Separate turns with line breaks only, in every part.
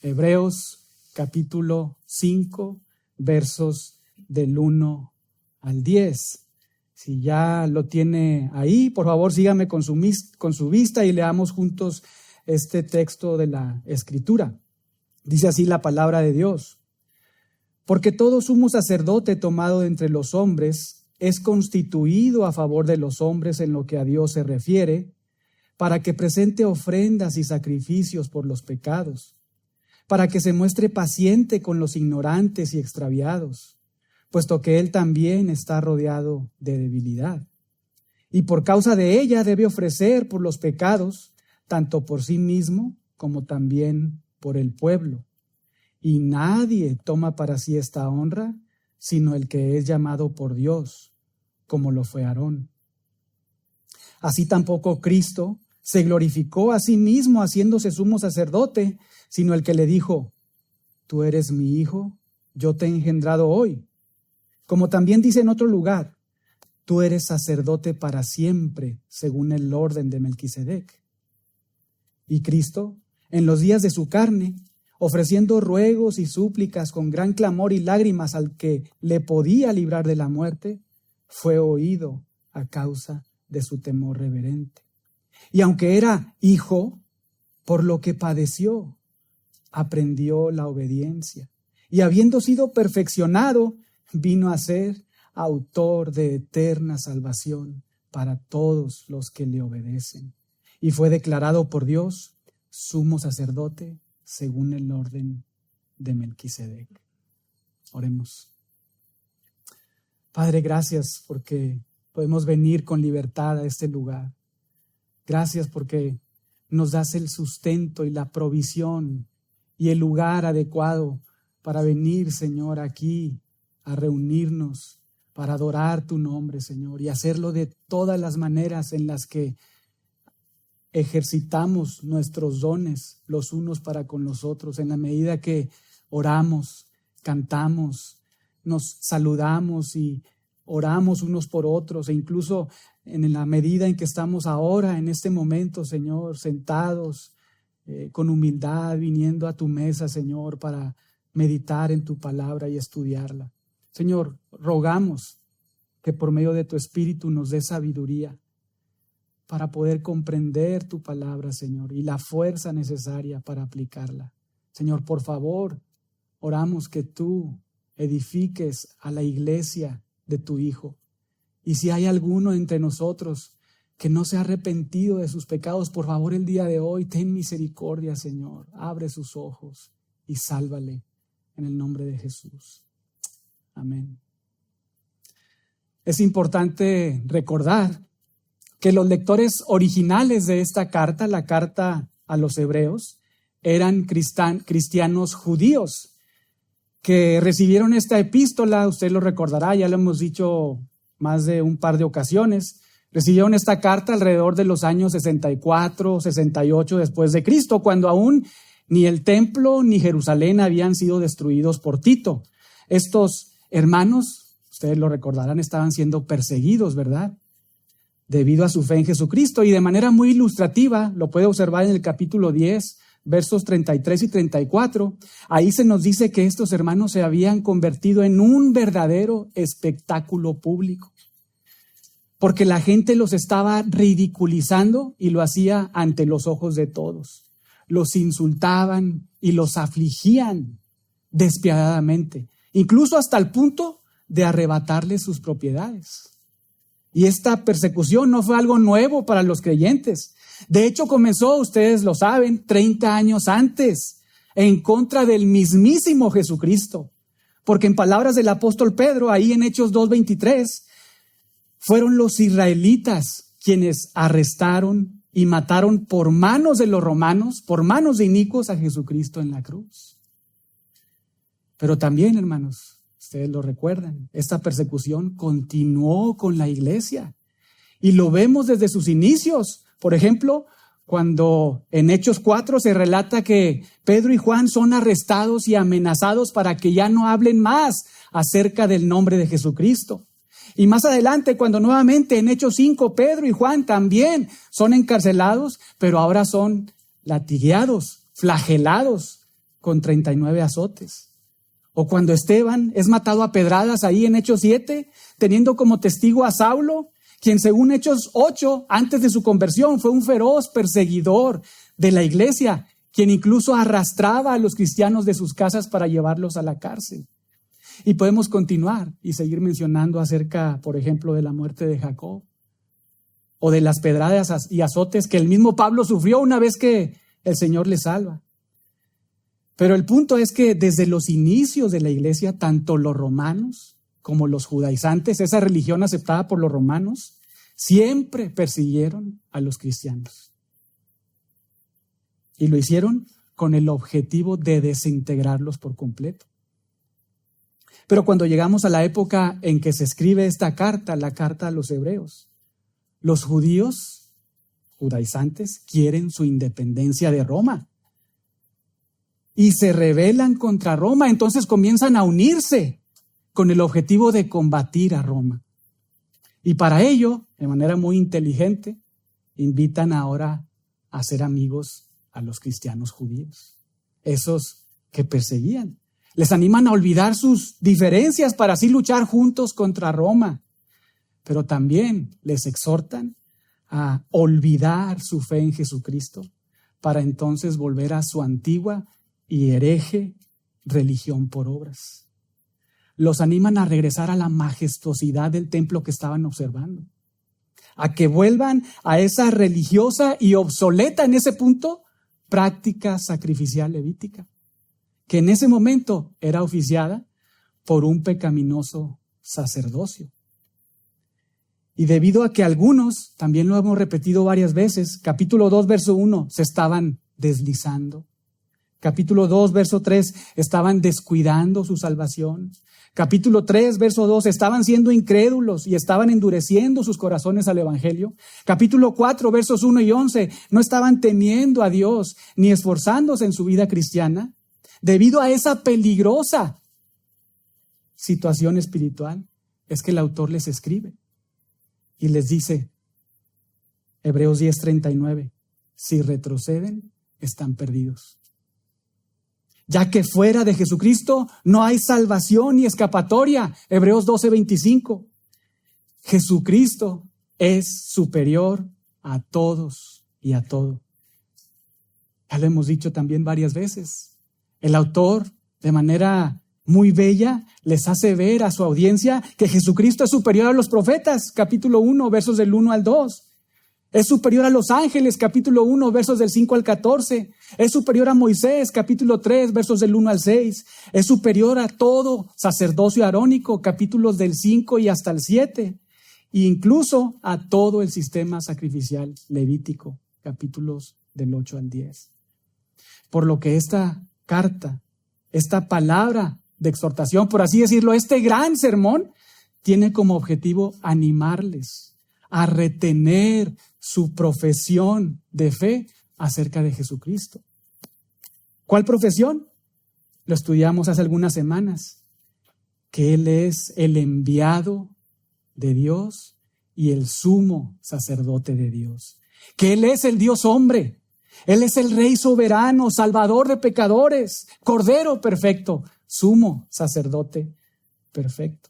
Hebreos capítulo 5, versos del 1 al 10. Si ya lo tiene ahí, por favor sígame con su vista y leamos juntos este texto de la Escritura. Dice así la palabra de Dios. Porque todo sumo sacerdote tomado de entre los hombres es constituido a favor de los hombres en lo que a Dios se refiere, para que presente ofrendas y sacrificios por los pecados, para que se muestre paciente con los ignorantes y extraviados, puesto que él también está rodeado de debilidad. Y por causa de ella debe ofrecer por los pecados, tanto por sí mismo como también por el pueblo. Y nadie toma para sí esta honra, sino el que es llamado por Dios, como lo fue Aarón. Así tampoco Cristo se glorificó a sí mismo haciéndose sumo sacerdote, sino el que le dijo, tú eres mi hijo, yo te he engendrado hoy. Como también dice en otro lugar, tú eres sacerdote para siempre, según el orden de Melquisedec. Y Cristo, en los días de su carne, ofreciendo ruegos y súplicas con gran clamor y lágrimas al que le podía librar de la muerte, fue oído a causa de su temor reverente. Y aunque era hijo, por lo que padeció, aprendió la obediencia. Y habiendo sido perfeccionado, vino a ser autor de eterna salvación para todos los que le obedecen. Y fue declarado por Dios sumo sacerdote según el orden de Melquisedec. Oremos. Padre, gracias porque podemos venir con libertad a este lugar. Gracias porque nos das el sustento y la provisión y el lugar adecuado para venir, Señor, aquí a reunirnos, para adorar tu nombre, Señor, y hacerlo de todas las maneras en las que ejercitamos nuestros dones los unos para con los otros, en la medida que oramos, cantamos, nos saludamos y oramos unos por otros, e incluso en la medida en que estamos ahora, en este momento, Señor, sentados con humildad, viniendo a tu mesa, Señor, para meditar en tu palabra y estudiarla. Señor, rogamos que por medio de tu Espíritu nos dé sabiduría para poder comprender tu palabra, Señor, y la fuerza necesaria para aplicarla. Señor, por favor, oramos que tú edifiques a la iglesia de tu Hijo. Y si hay alguno entre nosotros que no se ha arrepentido de sus pecados, por favor, el día de hoy, ten misericordia, Señor. Abre sus ojos y sálvale en el nombre de Jesús. Amén. Es importante recordar que los lectores originales de esta carta, la carta a los hebreos, eran cristianos judíos que recibieron esta epístola. Usted lo recordará, ya lo hemos dicho más de un par de ocasiones. Recibieron esta carta alrededor de los años 64, 68 después de Cristo, cuando aún ni el templo ni Jerusalén habían sido destruidos por Tito. Estos hermanos, ustedes lo recordarán, estaban siendo perseguidos, ¿verdad?, debido a su fe en Jesucristo. Y de manera muy ilustrativa, lo puede observar en el capítulo 10, versos 33 y 34. Ahí se nos dice que estos hermanos se habían convertido en un verdadero espectáculo público, porque la gente los estaba ridiculizando y lo hacía ante los ojos de todos. Los insultaban y los afligían despiadadamente, incluso hasta el punto de arrebatarles sus propiedades. Y esta persecución no fue algo nuevo para los creyentes. De hecho, comenzó, ustedes lo saben, 30 años antes, en contra del mismísimo Jesucristo. Porque en palabras del apóstol Pedro, ahí en Hechos 2:23, fueron los israelitas quienes arrestaron y mataron por manos de los romanos, por manos de inicuos, a Jesucristo en la cruz. Pero también, hermanos, ustedes lo recuerdan, esta persecución continuó con la iglesia y lo vemos desde sus inicios. Por ejemplo, cuando en Hechos 4 se relata que Pedro y Juan son arrestados y amenazados para que ya no hablen más acerca del nombre de Jesucristo. Y más adelante, cuando nuevamente en Hechos 5, Pedro y Juan también son encarcelados, pero ahora son latigueados, flagelados con 39 azotes. O cuando Esteban es matado a pedradas ahí en Hechos 7, teniendo como testigo a Saulo, quien según Hechos 8, antes de su conversión, fue un feroz perseguidor de la iglesia, quien incluso arrastraba a los cristianos de sus casas para llevarlos a la cárcel. Y podemos continuar y seguir mencionando acerca, por ejemplo, de la muerte de Jacob, o de las pedradas y azotes que el mismo Pablo sufrió una vez que el Señor le salva. Pero el punto es que desde los inicios de la iglesia, tanto los romanos como los judaizantes, esa religión aceptada por los romanos, siempre persiguieron a los cristianos. Y lo hicieron con el objetivo de desintegrarlos por completo. Pero cuando llegamos a la época en que se escribe esta carta, la carta a los hebreos, los judíos, judaizantes, quieren su independencia de Roma. Y se rebelan contra Roma, entonces comienzan a unirse con el objetivo de combatir a Roma. Y para ello, de manera muy inteligente, invitan ahora a ser amigos a los cristianos judíos, esos que perseguían. Les animan a olvidar sus diferencias para así luchar juntos contra Roma, pero también les exhortan a olvidar su fe en Jesucristo para entonces volver a su antigua y hereje religión por obras. Los animan a regresar a la majestuosidad del templo que estaban observando, a que vuelvan a esa religiosa y obsoleta en ese punto práctica sacrificial levítica, que en ese momento era oficiada por un pecaminoso sacerdocio. Y debido a que algunos, también lo hemos repetido varias veces, capítulo 2, verso 1, se estaban deslizando. Capítulo 2, verso 3, estaban descuidando su salvación. Capítulo 3, verso 2, estaban siendo incrédulos y estaban endureciendo sus corazones al evangelio. Capítulo 4, versos 1 y 11, no estaban temiendo a Dios ni esforzándose en su vida cristiana. Debido a esa peligrosa situación espiritual, es que el autor les escribe y les dice, Hebreos 10:39, si retroceden, están perdidos. Ya que fuera de Jesucristo no hay salvación ni escapatoria. Hebreos 12:25. Jesucristo es superior a todos y a todo. Ya lo hemos dicho también varias veces. El autor, de manera muy bella, les hace ver a su audiencia que Jesucristo es superior a los profetas. Capítulo 1, versos del 1 al 2. Es superior a los ángeles, capítulo 1, versos del 5 al 14. Es superior a Moisés, capítulo 3, versos del 1 al 6. Es superior a todo sacerdocio arónico, capítulos del 5 y hasta el 7. E incluso a todo el sistema sacrificial levítico, capítulos del 8 al 10. Por lo que esta carta, esta palabra de exhortación, por así decirlo, este gran sermón, tiene como objetivo animarles a retener su profesión de fe acerca de Jesucristo. ¿Cuál profesión? Lo estudiamos hace algunas semanas, que Él es el enviado de Dios y el sumo sacerdote de Dios, que Él es el Dios hombre, Él es el Rey soberano, Salvador de pecadores, Cordero perfecto, sumo sacerdote perfecto.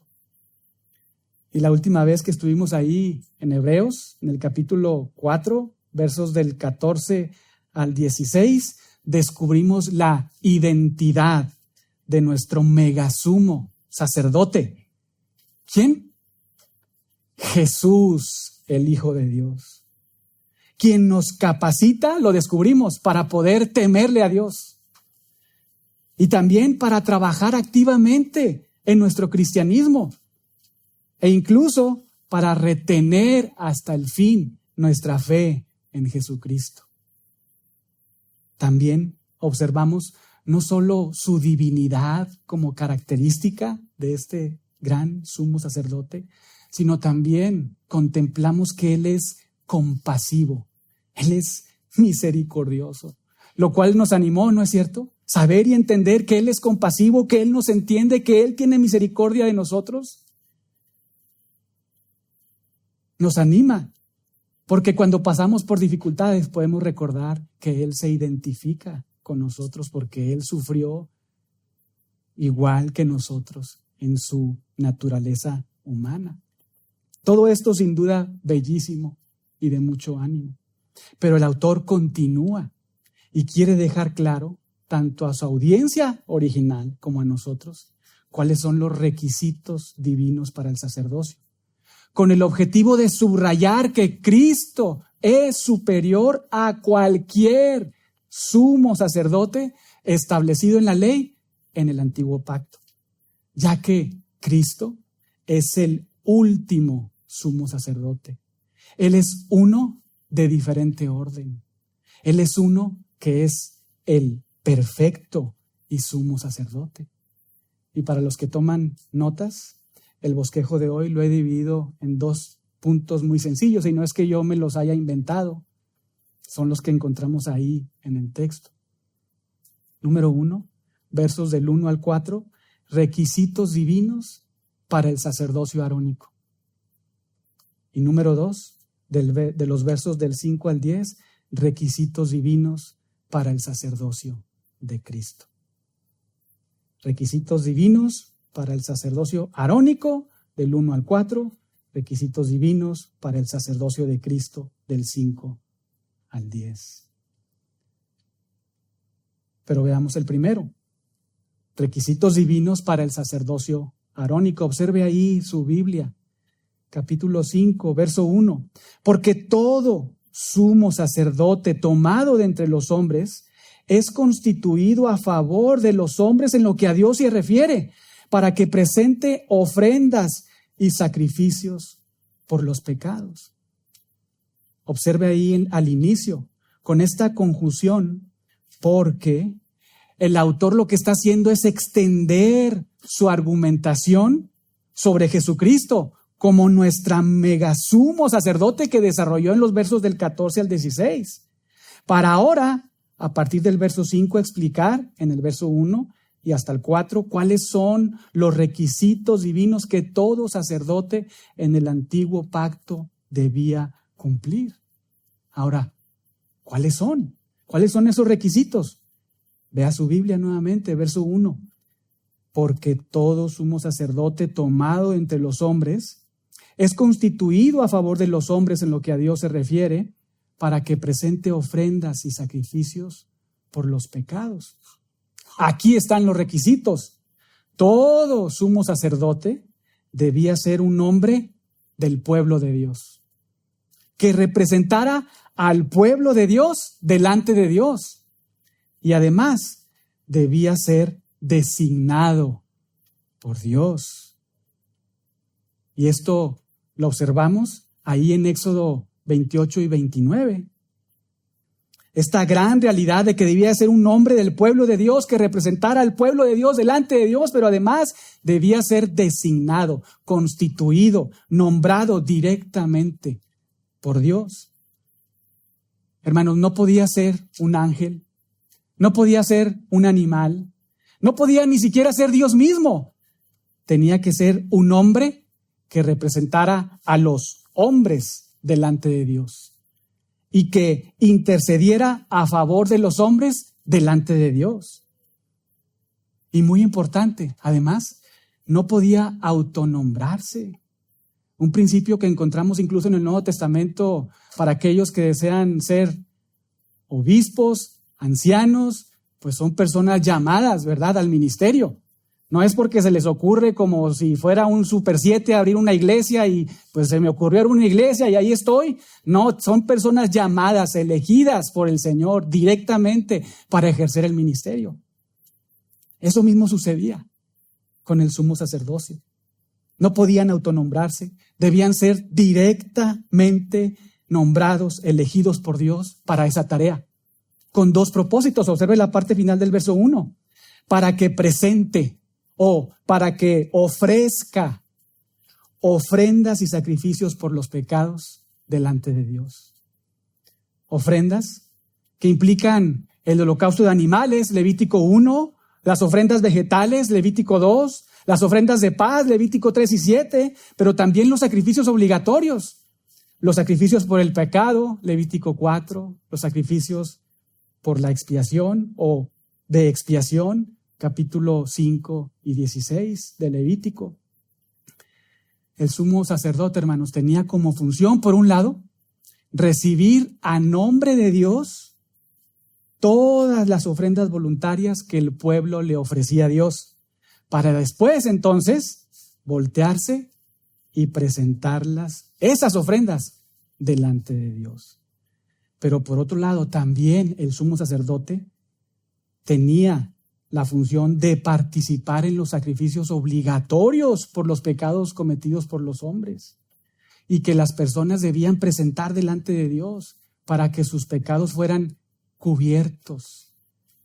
Y la última vez que estuvimos ahí en Hebreos, en el capítulo 4, versos del 14 al 16, descubrimos la identidad de nuestro megasumo sacerdote. ¿Quién? Jesús, el Hijo de Dios. Quien nos capacita, lo descubrimos, para poder temerle a Dios. Y también para trabajar activamente en nuestro cristianismo. E incluso para retener hasta el fin nuestra fe en Jesucristo. También observamos no solo su divinidad como característica de este gran sumo sacerdote, sino también contemplamos que Él es compasivo, Él es misericordioso, lo cual nos animó, ¿no es cierto? Saber y entender que Él es compasivo, que Él nos entiende, que Él tiene misericordia de nosotros. Nos anima, porque cuando pasamos por dificultades podemos recordar que Él se identifica con nosotros porque Él sufrió igual que nosotros en su naturaleza humana. Todo esto sin duda bellísimo y de mucho ánimo. Pero el autor continúa y quiere dejar claro, tanto a su audiencia original como a nosotros, cuáles son los requisitos divinos para el sacerdocio, con el objetivo de subrayar que Cristo es superior a cualquier sumo sacerdote establecido en la ley en el antiguo pacto, ya que Cristo es el último sumo sacerdote. Él es uno de diferente orden. Él es uno que es el perfecto y sumo sacerdote. Y para los que toman notas, el bosquejo de hoy lo he dividido en 2 puntos muy sencillos, y no es que yo me los haya inventado, son los que encontramos ahí en el texto. Número 1, versos del 1 al 4, requisitos divinos para el sacerdocio arónico. Y número 2, de los versos del 5 al 10, requisitos divinos para el sacerdocio de Cristo. Requisitos divinos para el sacerdocio arónico del 1 al 4, requisitos divinos para el sacerdocio de Cristo del 5 al 10. Pero veamos el primero. Requisitos divinos para el sacerdocio arónico. Observe ahí su Biblia, capítulo 5, verso 1. Porque todo sumo sacerdote tomado de entre los hombres es constituido a favor de los hombres en lo que a Dios se refiere, para que presente ofrendas y sacrificios por los pecados. Observe ahí al inicio, con esta conjunción, porque el autor lo que está haciendo es extender su argumentación sobre Jesucristo como nuestra megasumo sacerdote que desarrolló en los versos del 14 al 16. Para ahora, a partir del verso 5, explicar en el verso 1 y hasta el 4 cuáles son los requisitos divinos que todo sacerdote en el antiguo pacto debía cumplir. Ahora, ¿cuáles son? ¿Cuáles son esos requisitos? Vea su Biblia nuevamente, verso 1. Porque todo sumo sacerdote tomado entre los hombres es constituido a favor de los hombres en lo que a Dios se refiere, para que presente ofrendas y sacrificios por los pecados. Aquí están los requisitos. Todo sumo sacerdote debía ser un hombre del pueblo de Dios, que representara al pueblo de Dios delante de Dios. Y además debía ser designado por Dios. Y esto lo observamos ahí en Éxodo 28 y 29. Esta gran realidad de que debía ser un hombre del pueblo de Dios que representara al pueblo de Dios delante de Dios, pero además debía ser designado, constituido, nombrado directamente por Dios. Hermanos, no podía ser un ángel, no podía ser un animal, no podía ni siquiera ser Dios mismo. Tenía que ser un hombre que representara a los hombres delante de Dios y que intercediera a favor de los hombres delante de Dios. Y muy importante, además, no podía autonombrarse. Un principio que encontramos incluso en el Nuevo Testamento para aquellos que desean ser obispos, ancianos, pues son personas llamadas, ¿verdad?, al ministerio. No es porque se les ocurre como si fuera un Super 7 abrir una iglesia y pues se me ocurrió abrir una iglesia y ahí estoy. No, son personas llamadas, elegidas por el Señor directamente para ejercer el ministerio. Eso mismo sucedía con el sumo sacerdocio. No podían autonombrarse, debían ser directamente nombrados, elegidos por Dios para esa tarea, con 2 propósitos. Observe la parte final del verso 1, para que presente o para que ofrezca ofrendas y sacrificios por los pecados delante de Dios. Ofrendas que implican el holocausto de animales, Levítico 1, las ofrendas vegetales, Levítico 2, las ofrendas de paz, Levítico 3 y 7, pero también los sacrificios obligatorios, los sacrificios por el pecado, Levítico 4, los sacrificios por la expiación o de expiación, capítulo 5 y 16 de Levítico. El sumo sacerdote, hermanos, tenía como función, por un lado, recibir a nombre de Dios todas las ofrendas voluntarias que el pueblo le ofrecía a Dios, para después, entonces, voltearse y presentarlas, esas ofrendas, delante de Dios. Pero por otro lado, también el sumo sacerdote tenía la función de participar en los sacrificios obligatorios por los pecados cometidos por los hombres, y que las personas debían presentar delante de Dios para que sus pecados fueran cubiertos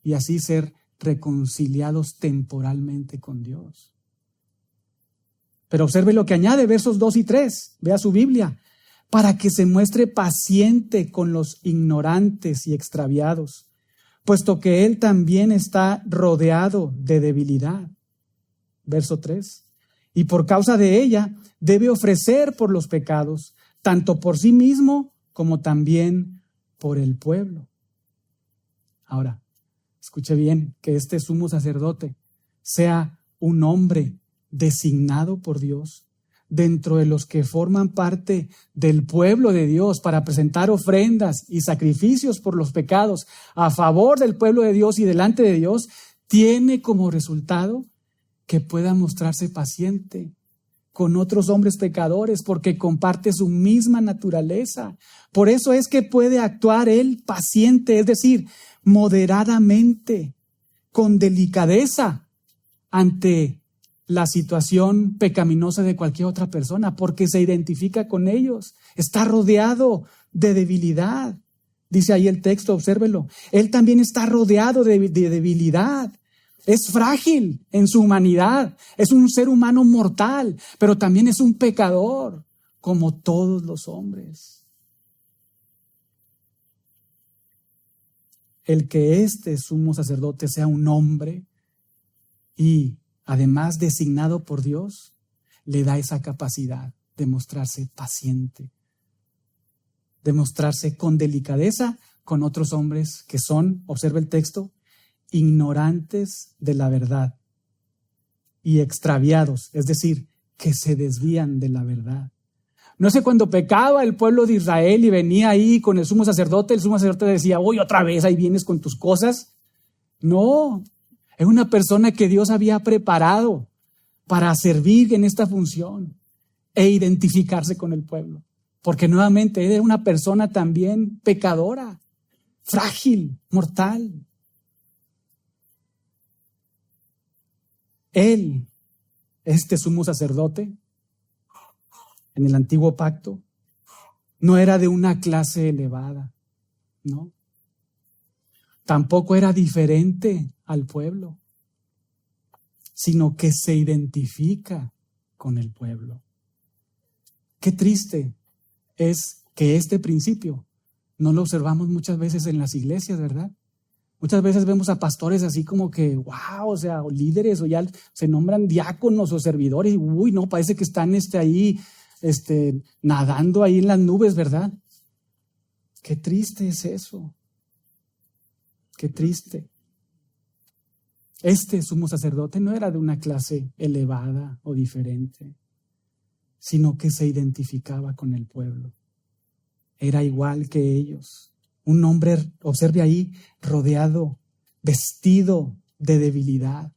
y así ser reconciliados temporalmente con Dios. Pero observe lo que añade versos 2 y 3, vea su Biblia, para que se muestre paciente con los ignorantes y extraviados, puesto que él también está rodeado de debilidad. Verso 3. Y por causa de ella debe ofrecer por los pecados, tanto por sí mismo como también por el pueblo. Ahora, escuche bien, que este sumo sacerdote sea un hombre designado por Dios dentro de los que forman parte del pueblo de Dios para presentar ofrendas y sacrificios por los pecados a favor del pueblo de Dios y delante de Dios, tiene como resultado que pueda mostrarse paciente con otros hombres pecadores porque comparte su misma naturaleza. Por eso es que puede actuar él paciente, es decir, moderadamente, con delicadeza ante la situación pecaminosa de cualquier otra persona, porque se identifica con ellos, está rodeado de debilidad. Dice ahí el texto, obsérvelo. Él también está rodeado de debilidad. Es frágil en su humanidad, es un ser humano mortal, pero también es un pecador, como todos los hombres. El que este sumo sacerdote sea un hombre y además designado por Dios, le da esa capacidad de mostrarse paciente, de mostrarse con delicadeza con otros hombres que son, observa el texto, ignorantes de la verdad y extraviados, es decir, que se desvían de la verdad. No sé, cuando pecaba el pueblo de Israel y venía ahí con el sumo sacerdote decía, uy, otra vez ahí vienes con tus cosas. No, es una persona que Dios había preparado para servir en esta función e identificarse con el pueblo. Porque nuevamente él era una persona también pecadora, frágil, mortal. Él, este sumo sacerdote, en el antiguo pacto, no era de una clase elevada, ¿no? Tampoco era diferente al pueblo, sino que se identifica con el pueblo. Qué triste es que este principio no lo observamos muchas veces en las iglesias, ¿verdad? Muchas veces vemos a pastores así como que, wow, o sea, o líderes, o ya se nombran diáconos o servidores, y uy, no, parece que están ahí, nadando ahí en las nubes, ¿verdad? Qué triste es eso. Qué triste. Este sumo sacerdote no era de una clase elevada o diferente, sino que se identificaba con el pueblo. Era igual que ellos. Un hombre, observe ahí, rodeado, vestido de debilidad.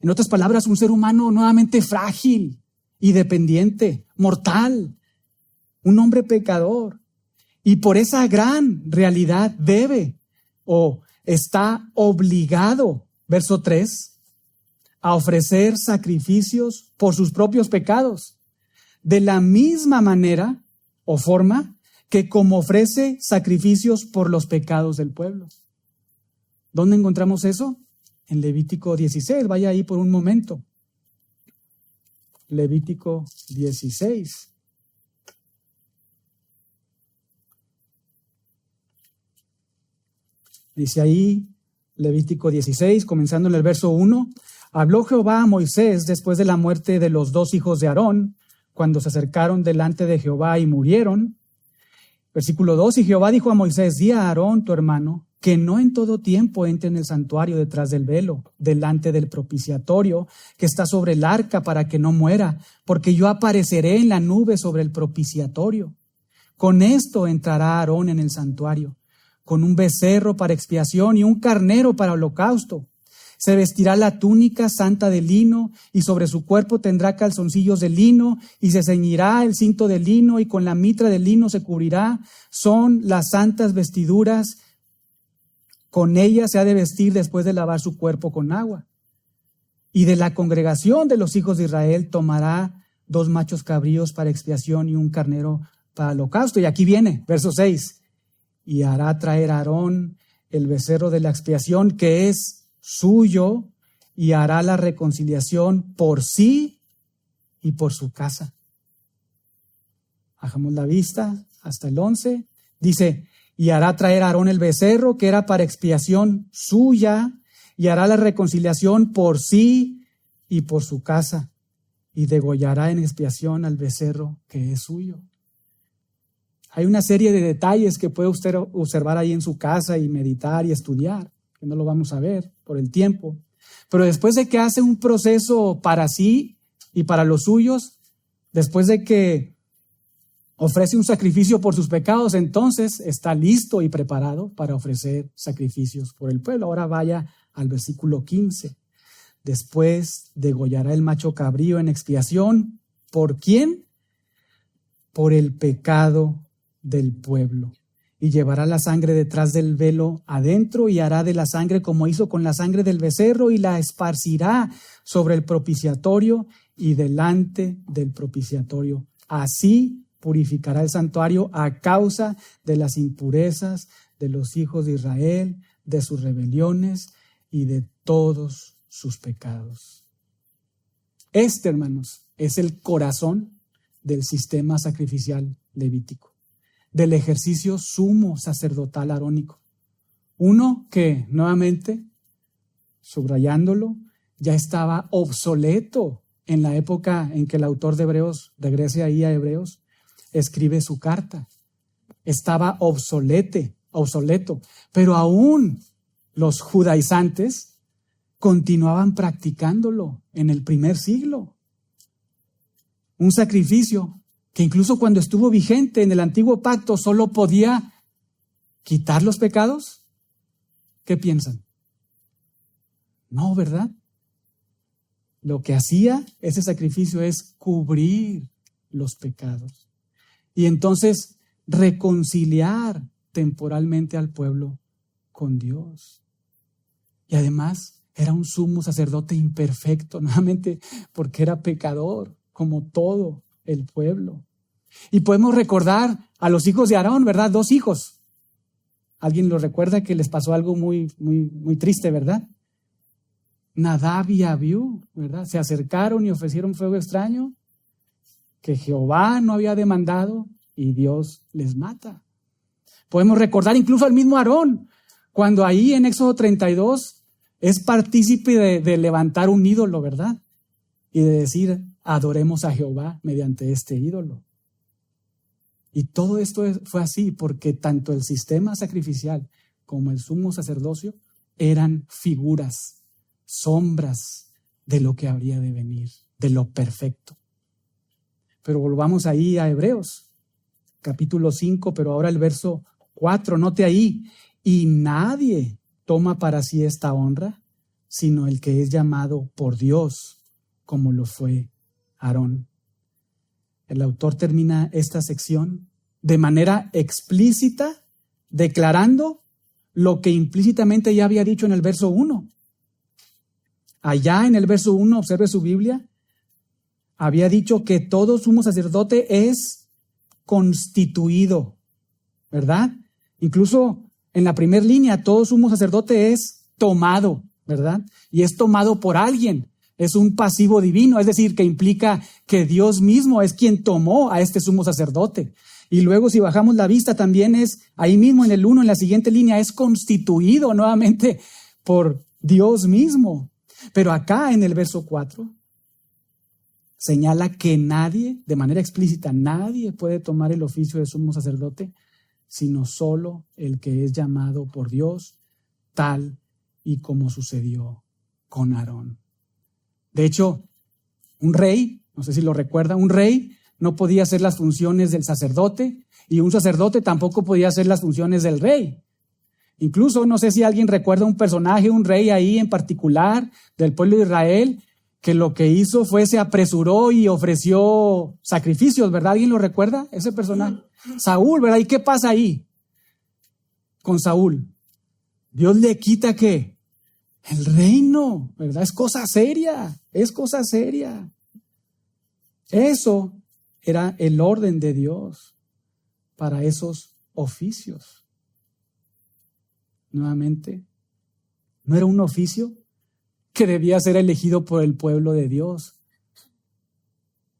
En otras palabras, un ser humano nuevamente frágil y dependiente, mortal. Un hombre pecador. Y por esa gran realidad está obligado, verso 3, a ofrecer sacrificios por sus propios pecados, de la misma manera o forma que como ofrece sacrificios por los pecados del pueblo. ¿Dónde encontramos eso? En Levítico 16, vaya ahí por un momento. Levítico 16. Dice ahí, Levítico 16, comenzando en el verso 1, habló Jehová a Moisés después de la muerte de los 2 hijos de Aarón, cuando se acercaron delante de Jehová y murieron. Versículo 2, y Jehová dijo a Moisés, di a Aarón tu hermano que no en todo tiempo entre en el santuario detrás del velo, delante del propiciatorio que está sobre el arca, para que no muera, porque yo apareceré en la nube sobre el propiciatorio. Con esto entrará Aarón en el santuario, con un becerro para expiación y un carnero para holocausto. Se vestirá la túnica santa de lino, y sobre su cuerpo tendrá calzoncillos de lino, y se ceñirá el cinto de lino, y con la mitra de lino se cubrirá. Son las santas vestiduras. Con ellas se ha de vestir después de lavar su cuerpo con agua. Y de la congregación de los hijos de Israel tomará 2 machos cabríos para expiación y un carnero para holocausto. Y aquí viene, verso 6. Y hará traer a Aarón el becerro de la expiación, que es suyo, y hará la reconciliación por sí y por su casa. Bajamos la vista hasta el 11. Dice, y hará traer a Aarón el becerro, que era para expiación suya, y hará la reconciliación por sí y por su casa, y degollará en expiación al becerro que es suyo. Hay una serie de detalles que puede usted observar ahí en su casa y meditar y estudiar, que no lo vamos a ver por el tiempo. Pero después de que hace un proceso para sí y para los suyos, después de que ofrece un sacrificio por sus pecados, entonces está listo y preparado para ofrecer sacrificios por el pueblo. Ahora vaya al versículo 15. Después degollará el macho cabrío en expiación. ¿Por quién? Por el pecado del pueblo. Y llevará la sangre detrás del velo adentro, y hará de la sangre como hizo con la sangre del becerro, y la esparcirá sobre el propiciatorio y delante del propiciatorio. Así purificará el santuario a causa de las impurezas de los hijos de Israel, de sus rebeliones y de todos sus pecados. Este, hermanos, es el corazón del sistema sacrificial levítico, del ejercicio sumo sacerdotal arónico. Uno que, nuevamente, subrayándolo, ya estaba obsoleto en la época en que el autor de Hebreos regrese ahí a Hebreos, escribe su carta. Estaba obsoleto, pero aún los judaizantes continuaban practicándolo en el primer siglo. Un sacrificio que incluso cuando estuvo vigente en el antiguo pacto solo podía quitar los pecados. ¿Qué piensan? No, ¿verdad? Lo que hacía ese sacrificio es cubrir los pecados y entonces reconciliar temporalmente al pueblo con Dios. Y además era un sumo sacerdote imperfecto, nuevamente porque era pecador, como todo el pueblo. Y podemos recordar a los hijos de Aarón, ¿verdad? 2 hijos. ¿Alguien lo recuerda que les pasó algo muy triste, verdad? Nadab y Abiú, ¿verdad? Se acercaron y ofrecieron fuego extraño que Jehová no había demandado y Dios les mata. Podemos recordar incluso al mismo Aarón, cuando ahí en Éxodo 32 es partícipe de levantar un ídolo, ¿verdad? Y de decir, adoremos a Jehová mediante este ídolo. Y todo esto fue así porque tanto el sistema sacrificial como el sumo sacerdocio eran figuras, sombras de lo que habría de venir, de lo perfecto. Pero volvamos ahí a Hebreos, capítulo 5, pero ahora el verso 4, note ahí, y nadie toma para sí esta honra, sino el que es llamado por Dios, como lo fue Aarón. El autor termina esta sección de manera explícita, declarando lo que implícitamente ya había dicho en el verso 1. Allá en el verso 1, observe su Biblia, había dicho que todo sumo sacerdote es constituido, ¿verdad? Incluso en la primera línea, todo sumo sacerdote es tomado, ¿verdad? Y es tomado por alguien. Es un pasivo divino, es decir, que implica que Dios mismo es quien tomó a este sumo sacerdote. Y luego si bajamos la vista también es, ahí mismo en el 1, en la siguiente línea, es constituido nuevamente por Dios mismo. Pero acá en el verso 4, señala que nadie, de manera explícita, nadie puede tomar el oficio de sumo sacerdote sino solo el que es llamado por Dios, tal y como sucedió con Aarón. De hecho, un rey, no sé si lo recuerda, un rey no podía hacer las funciones del sacerdote y un sacerdote tampoco podía hacer las funciones del rey. Incluso, no sé si alguien recuerda un personaje, un rey ahí en particular del pueblo de Israel, que lo que hizo fue se apresuró y ofreció sacrificios, ¿verdad? ¿Alguien lo recuerda? Ese personaje. Saúl, ¿verdad? ¿Y qué pasa ahí con Saúl? Dios le quita ¿qué? El reino, ¿verdad? Es cosa seria, es cosa seria. Eso era el orden de Dios para esos oficios. Nuevamente, no era un oficio que debía ser elegido por el pueblo de Dios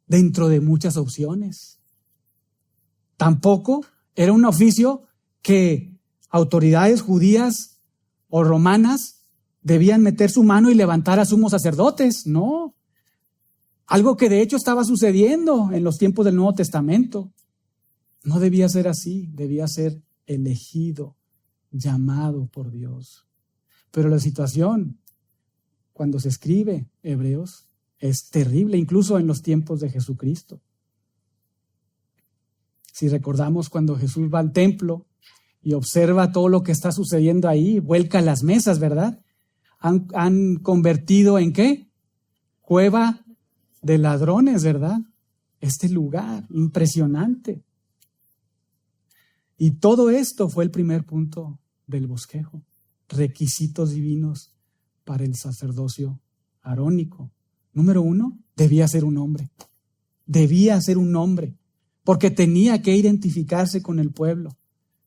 dentro de muchas opciones. Tampoco era un oficio que autoridades judías o romanas debían meter su mano y levantar a sumos sacerdotes, no. Algo que de hecho estaba sucediendo en los tiempos del Nuevo Testamento. No debía ser así, debía ser elegido, llamado por Dios. Pero la situación, cuando se escribe Hebreos, es terrible, incluso en los tiempos de Jesucristo. Si recordamos cuando Jesús va al templo y observa todo lo que está sucediendo ahí, vuelca las mesas, ¿verdad? Han convertido ¿en qué? Cueva de ladrones, ¿verdad? Este lugar impresionante. Y todo esto fue el primer punto del bosquejo. Requisitos divinos para el sacerdocio arónico. Número 1, debía ser un hombre. Debía ser un hombre, porque tenía que identificarse con el pueblo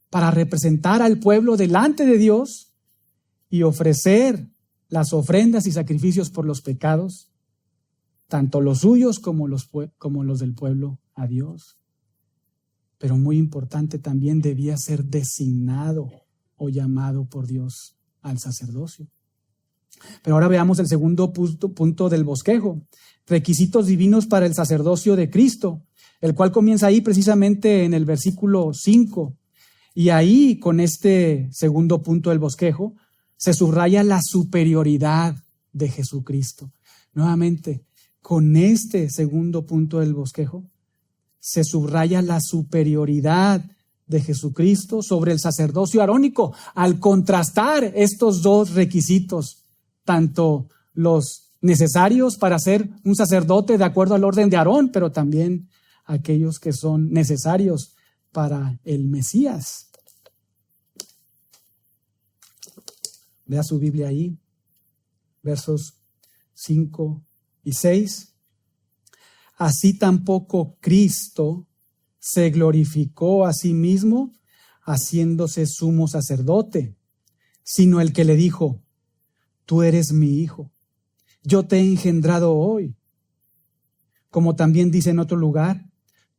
para representar al pueblo delante de Dios y ofrecer las ofrendas y sacrificios por los pecados, tanto los suyos como los del pueblo a Dios. Pero muy importante, también debía ser designado o llamado por Dios al sacerdocio. Pero ahora veamos el segundo punto del bosquejo. Requisitos divinos para el sacerdocio de Cristo, el cual comienza ahí precisamente en el versículo 5. Y ahí, con este segundo punto del bosquejo, se subraya la superioridad de Jesucristo. Nuevamente, con este segundo punto del bosquejo, se subraya la superioridad de Jesucristo sobre el sacerdocio arónico, al contrastar estos dos requisitos, tanto los necesarios para ser un sacerdote de acuerdo al orden de Aarón, pero también aquellos que son necesarios para el Mesías. Vea su Biblia ahí, versos 5 y 6. Así tampoco Cristo se glorificó a sí mismo haciéndose sumo sacerdote, sino el que le dijo: tú eres mi hijo, yo te he engendrado hoy. Como también dice en otro lugar: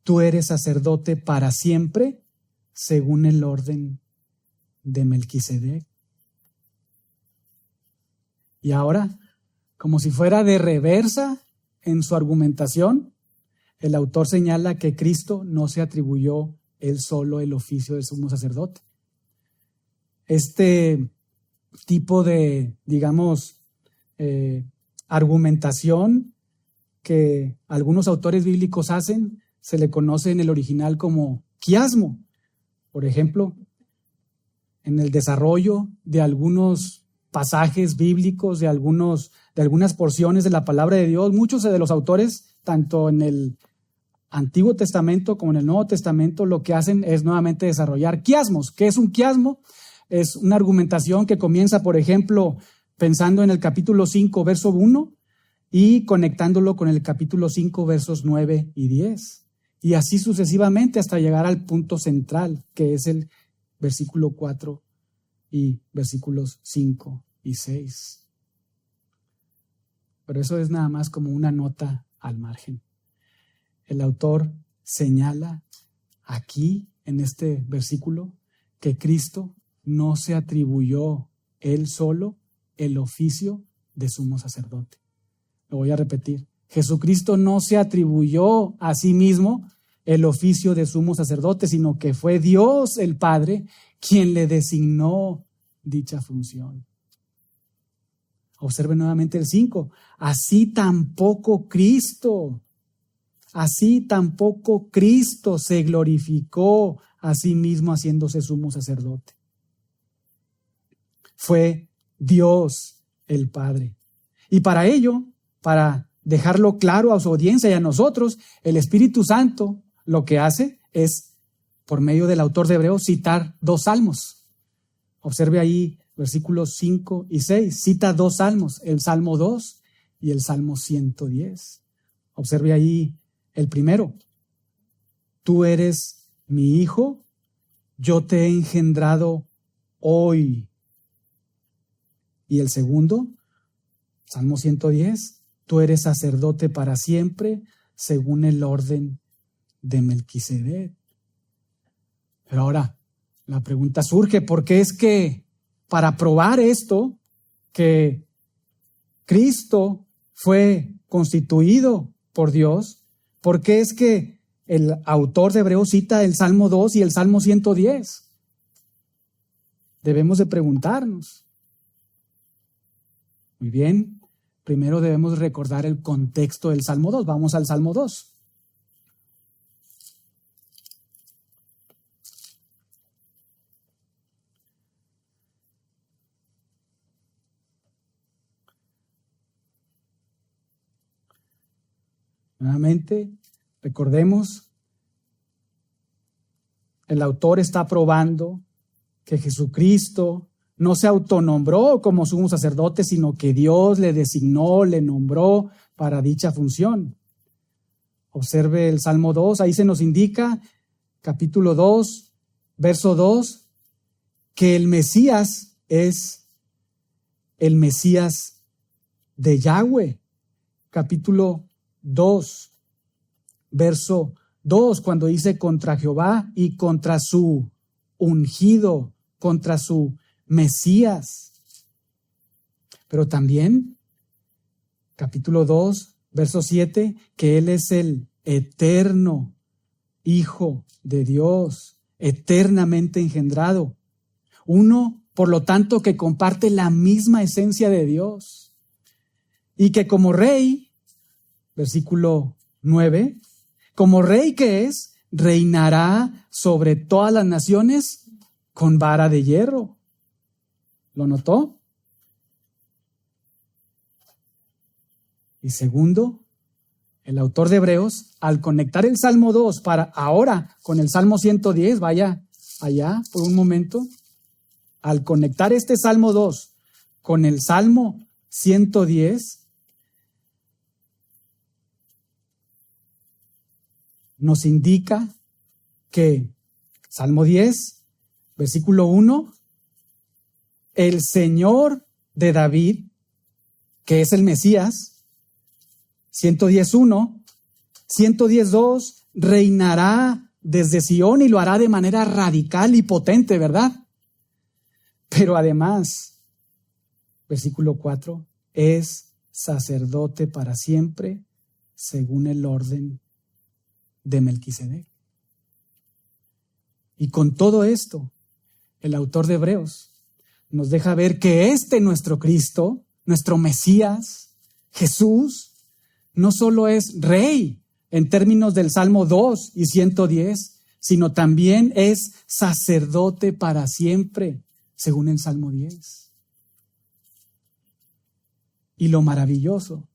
tú eres sacerdote para siempre, según el orden de Melquisedec. Y ahora, como si fuera de reversa en su argumentación, el autor señala que Cristo no se atribuyó él solo el oficio de sumo sacerdote. Este tipo de, digamos, argumentación que algunos autores bíblicos hacen, se le conoce en el original como quiasmo. Por ejemplo, en el desarrollo de algunos pasajes bíblicos, de algunas porciones de la palabra de Dios, muchos de los autores, tanto en el Antiguo Testamento como en el Nuevo Testamento, lo que hacen es nuevamente desarrollar quiasmos. ¿Qué es un quiasmo? Es una argumentación que comienza, por ejemplo, pensando en el capítulo 5, verso 1, y conectándolo con el capítulo 5, versos 9 y 10. Y así sucesivamente hasta llegar al punto central, que es el versículo 4 y versículos 5 y 6. Pero eso es nada más como una nota al margen. El autor señala aquí, en este versículo, que Cristo no se atribuyó él solo el oficio de sumo sacerdote. Lo voy a repetir. Jesucristo no se atribuyó a sí mismo el oficio de sumo sacerdote, sino que fue Dios el Padre quien le designó dicha función. Observe nuevamente el 5. Así tampoco Cristo se glorificó a sí mismo haciéndose sumo sacerdote. Fue Dios el Padre. Y para ello, para dejarlo claro a su audiencia y a nosotros, el Espíritu Santo lo que hace es, por medio del autor de Hebreos, citar 2 salmos. Observe ahí versículos 5 y 6. Cita 2 salmos, el Salmo 2 y el Salmo 110. Observe ahí el primero. Tú eres mi hijo, yo te he engendrado hoy. Y el segundo, Salmo 110. Tú eres sacerdote para siempre, según el orden de Melquisedec. Pero ahora, la pregunta surge, ¿por qué es que para probar esto, que Cristo fue constituido por Dios, por qué es que el autor de Hebreos cita el Salmo 2 y el Salmo 110? Debemos de preguntarnos. Muy bien, primero debemos recordar el contexto del Salmo 2. Vamos al Salmo 2. Nuevamente, recordemos, el autor está probando que Jesucristo no se autonombró como sumo sacerdote, sino que Dios le designó, le nombró para dicha función. Observe el Salmo 2, ahí se nos indica, capítulo 2, verso 2, que el Mesías es el Mesías de Yahweh. Capítulo 2, verso 2, cuando dice contra Jehová y contra su ungido, contra su Mesías. Pero también, capítulo 2, verso 7, que Él es el eterno Hijo de Dios, eternamente engendrado. Uno, por lo tanto, que comparte la misma esencia de Dios. Y que como rey, versículo 9, como rey que es, reinará sobre todas las naciones con vara de hierro. ¿Lo notó? Y segundo, el autor de Hebreos, al conectar el Salmo 2 para ahora con el Salmo 110, vaya allá por un momento, al conectar este Salmo 2 con el Salmo 110, nos indica que Salmo 10, versículo 1, el Señor de David, que es el Mesías, 110.1, 110.2, reinará desde Sión y lo hará de manera radical y potente, ¿verdad? Pero además, versículo 4, es sacerdote para siempre, según el orden de Melquisedec. Y con todo esto, el autor de Hebreos nos deja ver que nuestro Cristo, nuestro Mesías, Jesús, no solo es rey en términos del Salmo 2 y 110, sino también es sacerdote para siempre, según el Salmo 10. Y lo maravilloso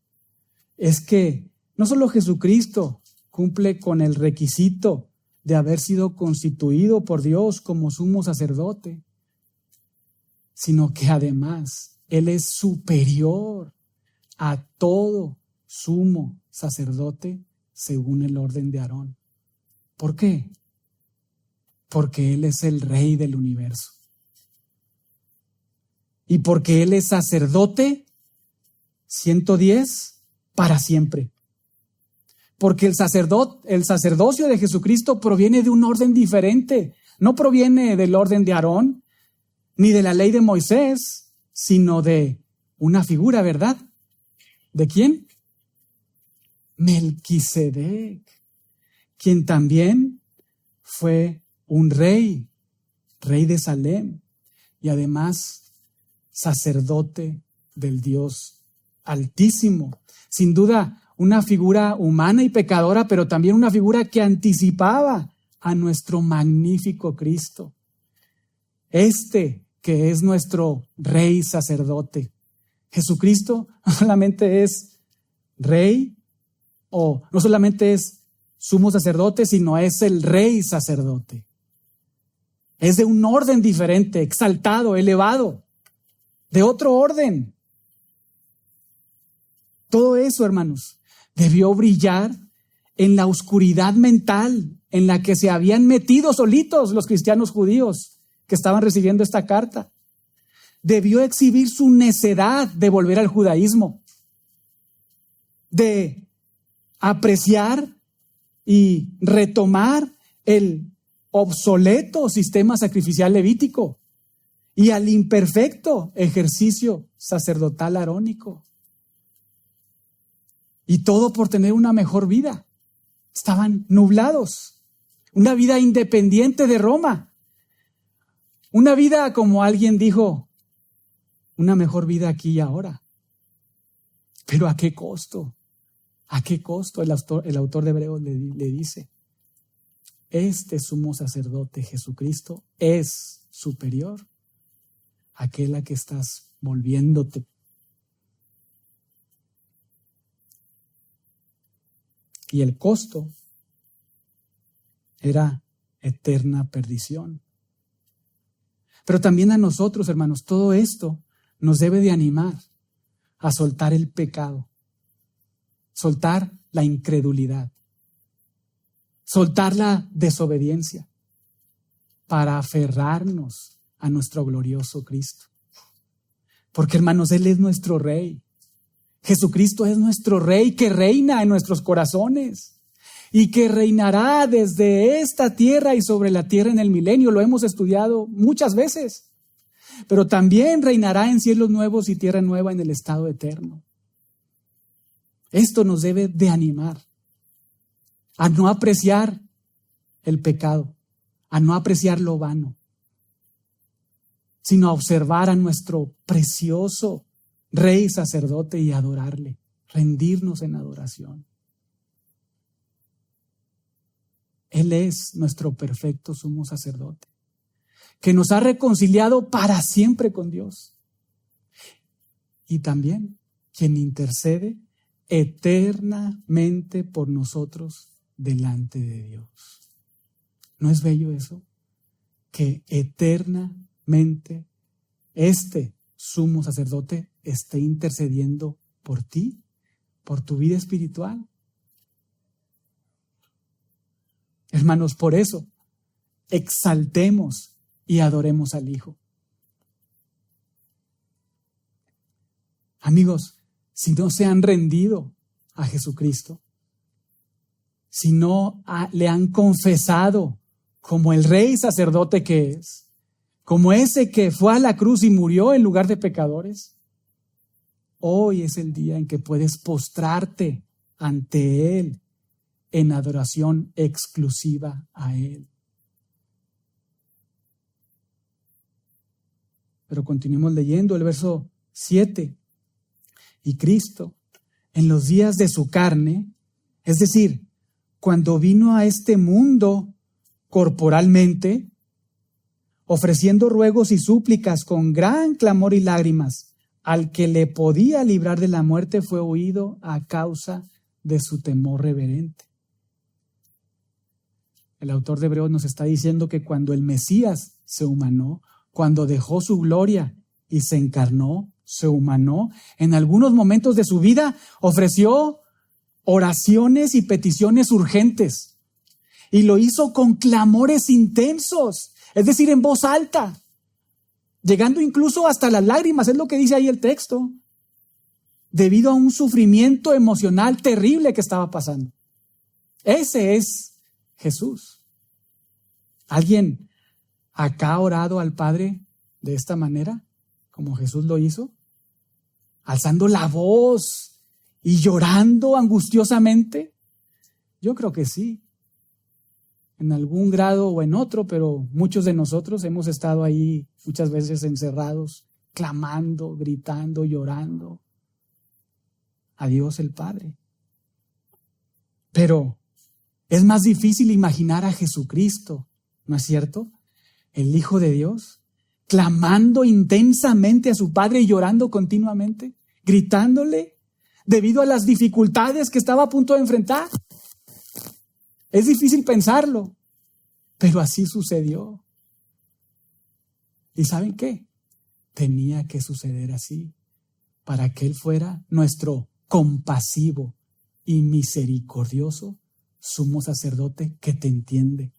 es que no solo Jesucristo cumple con el requisito de haber sido constituido por Dios como sumo sacerdote, sino que además Él es superior a todo sumo sacerdote según el orden de Aarón. ¿Por qué? Porque Él es el Rey del universo. Y porque Él es sacerdote, 110, para siempre. Porque el sacerdocio de Jesucristo proviene de un orden diferente. No proviene del orden de Aarón, ni de la ley de Moisés, sino de una figura, ¿verdad? ¿De quién? Melquisedec, quien también fue un rey de Salem, y además sacerdote del Dios Altísimo. Sin duda, una figura humana y pecadora, pero también una figura que anticipaba a nuestro magnífico Cristo. Este que es nuestro rey sacerdote. Jesucristo no solamente es rey, o no solamente es sumo sacerdote, sino es el rey sacerdote. Es de un orden diferente, exaltado, elevado, de otro orden. Todo eso, hermanos, debió brillar en la oscuridad mental en la que se habían metido solitos los cristianos judíos que estaban recibiendo esta carta. Debió exhibir su necedad de volver al judaísmo, de apreciar y retomar el obsoleto sistema sacrificial levítico y al imperfecto ejercicio sacerdotal arónico. Y todo por tener una mejor vida. Estaban nublados. Una vida independiente de Roma. Una vida, como alguien dijo, una mejor vida aquí y ahora. Pero ¿a qué costo? ¿A qué costo? El autor de Hebreos le dice, este sumo sacerdote Jesucristo es superior a aquel a que estás volviéndote. Y el costo era eterna perdición. Pero también a nosotros, hermanos, todo esto nos debe de animar a soltar el pecado, soltar la incredulidad, soltar la desobediencia para aferrarnos a nuestro glorioso Cristo. Porque, hermanos, Él es nuestro Rey. Jesucristo es nuestro Rey que reina en nuestros corazones y que reinará desde esta tierra y sobre la tierra en el milenio. Lo hemos estudiado muchas veces, pero también reinará en cielos nuevos y tierra nueva en el estado eterno. Esto nos debe de animar a no apreciar el pecado, a no apreciar lo vano, sino a observar a nuestro precioso Rey sacerdote y adorarle, rendirnos en adoración. Él es nuestro perfecto sumo sacerdote, que nos ha reconciliado para siempre con Dios. Y también quien intercede eternamente por nosotros delante de Dios. ¿No es bello eso? Que eternamente este sumo sacerdote esté intercediendo por ti, por tu vida espiritual. Hermanos, por eso exaltemos y adoremos al Hijo. Amigos, si no se han rendido a Jesucristo, si no le han confesado como el Rey sacerdote que es, como ese que fue a la cruz y murió en lugar de pecadores, hoy es el día en que puedes postrarte ante Él en adoración exclusiva a Él. Pero continuemos leyendo el verso 7. Y Cristo, en los días de su carne, es decir, cuando vino a este mundo corporalmente, ofreciendo ruegos y súplicas con gran clamor y lágrimas, al que le podía librar de la muerte, fue oído a causa de su temor reverente. El autor de Hebreos nos está diciendo que cuando el Mesías se humanó, cuando dejó su gloria y se encarnó, se humanó, en algunos momentos de su vida ofreció oraciones y peticiones urgentes. Y lo hizo con clamores intensos, es decir, en voz alta, llegando incluso hasta las lágrimas, es lo que dice ahí el texto, debido a un sufrimiento emocional terrible que estaba pasando. Ese es Jesús. ¿Alguien acá ha orado al Padre de esta manera, como Jesús lo hizo? Alzando la voz y llorando angustiosamente. Yo creo que sí. en algún grado o en otro, pero muchos de nosotros hemos estado ahí muchas veces encerrados, clamando, gritando, llorando a Dios el Padre. Pero es más difícil imaginar a Jesucristo, ¿no es cierto? El Hijo de Dios, clamando intensamente a su Padre y llorando continuamente, gritándole debido a las dificultades que estaba a punto de enfrentar. Es difícil pensarlo, pero así sucedió. ¿Y saben qué? Tenía que suceder así para que Él fuera nuestro compasivo y misericordioso sumo sacerdote que te entiende,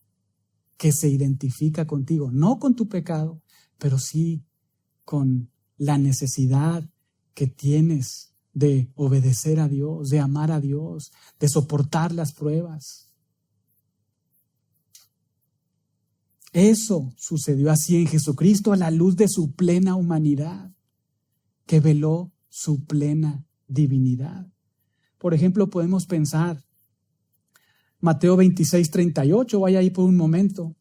que se identifica contigo, no con tu pecado, pero sí con la necesidad que tienes de obedecer a Dios, de amar a Dios, de soportar las pruebas. Eso sucedió así en Jesucristo a la luz de su plena humanidad, que veló su plena divinidad. Por ejemplo, podemos pensar Mateo 26:38, vaya ahí por un momento.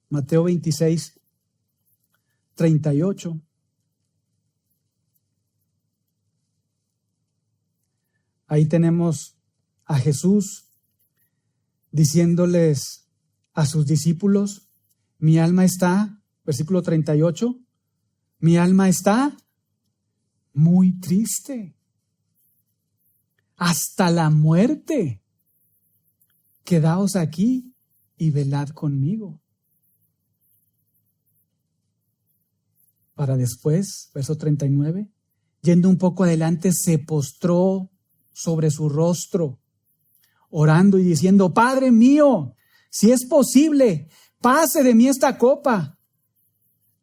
Mateo 26:38. Ahí tenemos a Jesús diciéndoles a sus discípulos, mi alma está, versículo 38, mi alma está muy triste, hasta la muerte. Quedaos aquí y velad conmigo. Para después, verso 39, yendo un poco adelante, se postró sobre su rostro, orando y diciendo, Padre mío, si es posible, pase de mí esta copa,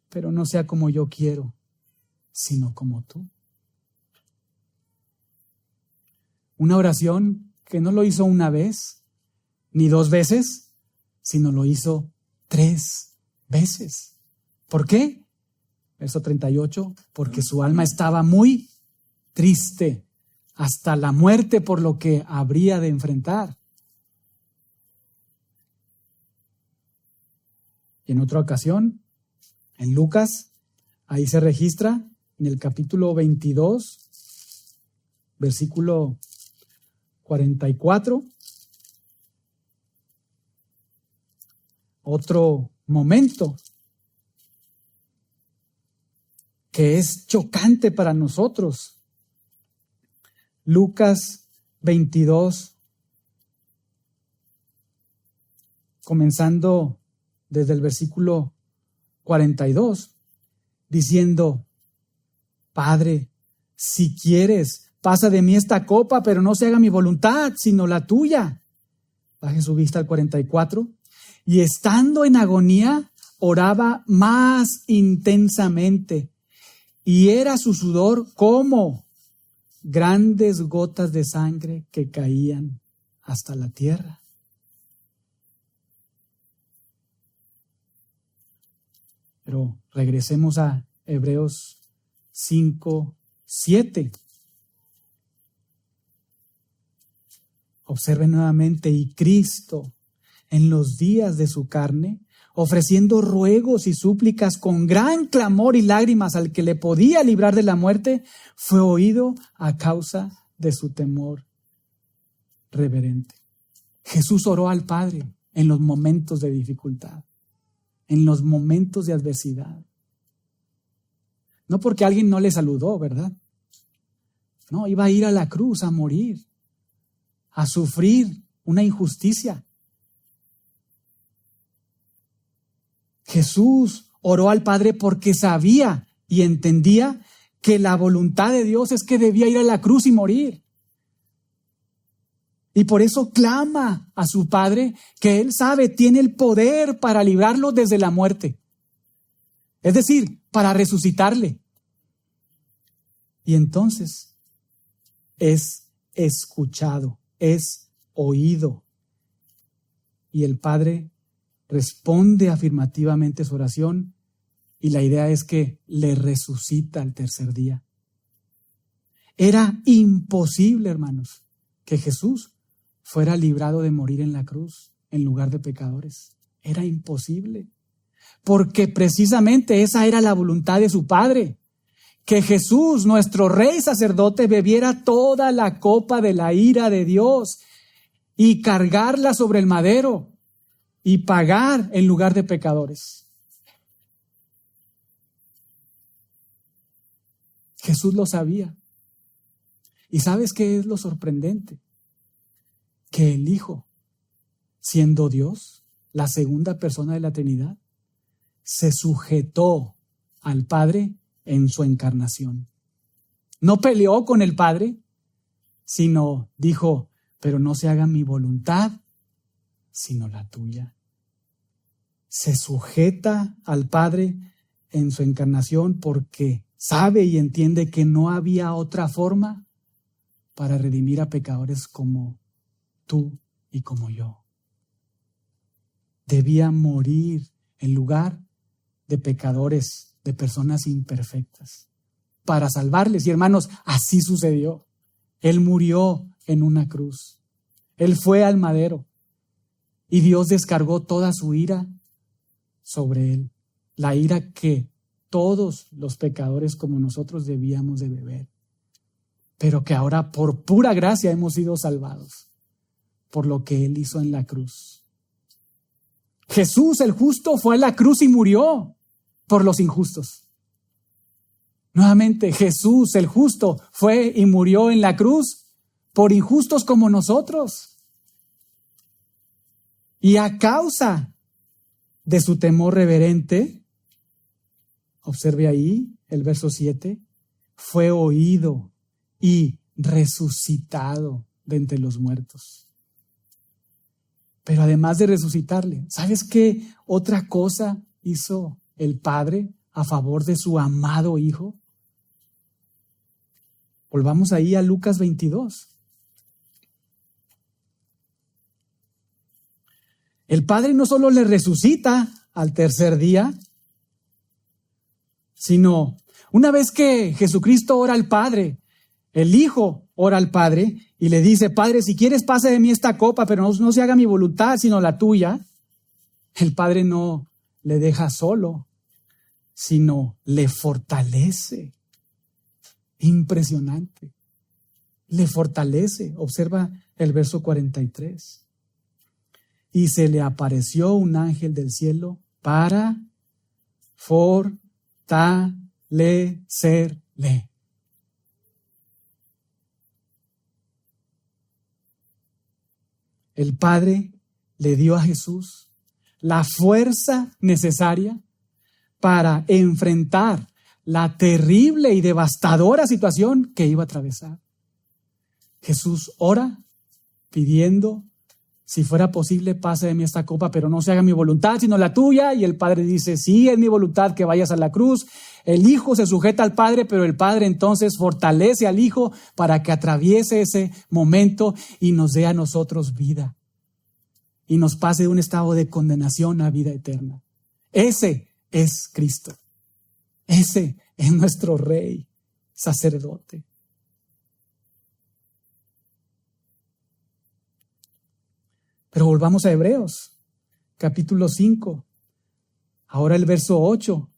pero no sea como yo quiero, sino como tú. Una oración que no lo hizo una vez, ni dos veces, sino lo hizo 3 veces. ¿Por qué? Verso 38, porque su alma estaba muy triste hasta la muerte por lo que habría de enfrentar. Y en otra ocasión, en Lucas, ahí se registra en el capítulo 22, versículo 44, otro momento que es chocante para nosotros. Lucas 22, comenzando desde el versículo 42, diciendo, Padre, si quieres, pasa de mí esta copa, pero no se haga mi voluntad, sino la tuya. Baje su vista al 44. Y estando en agonía, oraba más intensamente, y era su sudor como grandes gotas de sangre que caían hasta la tierra. Pero regresemos a Hebreos 5:7. Observen nuevamente, y Cristo, en los días de su carne, ofreciendo ruegos y súplicas con gran clamor y lágrimas al que le podía librar de la muerte, fue oído a causa de su temor reverente. Jesús oró al Padre en los momentos de dificultad, en los momentos de adversidad. No porque alguien no le saludó, ¿verdad? No, iba a ir a la cruz a morir, a sufrir una injusticia. Jesús oró al Padre porque sabía y entendía que la voluntad de Dios es que debía ir a la cruz y morir. Y por eso clama a su Padre, que Él sabe, tiene el poder para librarlo desde la muerte. Es decir, para resucitarle. Y entonces es escuchado, es oído. Y el Padre responde afirmativamente su oración y la idea es que le resucita al tercer día. Era imposible, hermanos, que Jesús fuera librado de morir en la cruz en lugar de pecadores. Era imposible, porque precisamente esa era la voluntad de su Padre, que Jesús, nuestro Rey sacerdote, bebiera toda la copa de la ira de Dios y cargarla sobre el madero y pagar en lugar de pecadores. Jesús lo sabía. ¿Y sabes qué es lo sorprendente? Que el Hijo, siendo Dios, la segunda persona de la Trinidad, se sujetó al Padre en su encarnación. No peleó con el Padre, sino dijo, pero no se haga mi voluntad, sino la tuya. Se sujeta al Padre en su encarnación porque sabe y entiende que no había otra forma para redimir a pecadores como tú y como yo. Debía morir en lugar de pecadores, de personas imperfectas, para salvarles. Y hermanos, así sucedió. Él murió en una cruz. Él fue al madero y Dios descargó toda su ira sobre él. La ira que todos los pecadores como nosotros debíamos de beber. Pero que ahora por pura gracia hemos sido salvados por lo que Él hizo en la cruz. Jesús el justo fue a la cruz y murió por los injustos. Nuevamente, Jesús el justo fue y murió en la cruz por injustos como nosotros. Y a causa de su temor reverente, observe ahí el verso 7, fue oído y resucitado de entre los muertos. Pero además de resucitarle, ¿sabes qué otra cosa hizo el Padre a favor de su amado Hijo? Volvamos ahí a Lucas 22. El Padre no solo le resucita al tercer día, sino una vez que Jesucristo ora al Padre, el Hijo ora al Padre y le dice, Padre, si quieres pase de mí esta copa, pero no se haga mi voluntad, sino la tuya. El Padre no le deja solo, sino le fortalece. Impresionante. Le fortalece. Observa el verso 43. Y se le apareció un ángel del cielo para fortalecerle. El Padre le dio a Jesús la fuerza necesaria para enfrentar la terrible y devastadora situación que iba a atravesar. Jesús ora pidiendo, si fuera posible, pase de mí esta copa, pero no se haga mi voluntad, sino la tuya. Y el Padre dice, sí, es mi voluntad que vayas a la cruz. El Hijo se sujeta al Padre, pero el Padre entonces fortalece al Hijo para que atraviese ese momento y nos dé a nosotros vida. Y nos pase de un estado de condenación a vida eterna. Ese es Cristo. Ese es nuestro Rey, sacerdote. Pero volvamos a Hebreos, capítulo 5. Ahora el verso 8.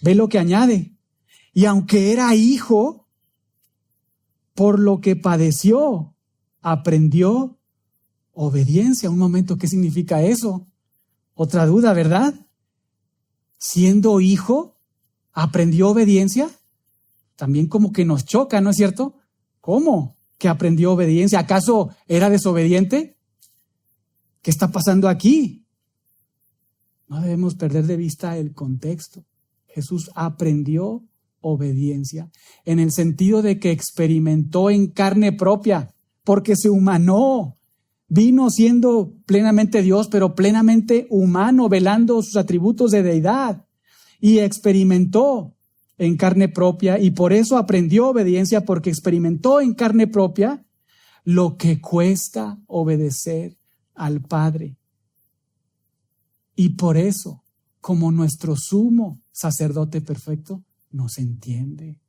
Ve lo que añade. Y aunque era hijo, por lo que padeció, aprendió obediencia. Un momento, ¿qué significa eso? Otra duda, ¿verdad? Siendo hijo, ¿aprendió obediencia? También como que nos choca, ¿no es cierto? ¿Cómo que aprendió obediencia? ¿Acaso era desobediente? ¿Qué está pasando aquí? No debemos perder de vista el contexto. Jesús aprendió obediencia en el sentido de que experimentó en carne propia, porque se humanó. Vino siendo plenamente Dios, pero plenamente humano, velando sus atributos de deidad. Y experimentó en carne propia, y por eso aprendió obediencia, porque experimentó en carne propia lo que cuesta obedecer al Padre. Y por eso, como nuestro sumo sacerdote perfecto, nos entiende.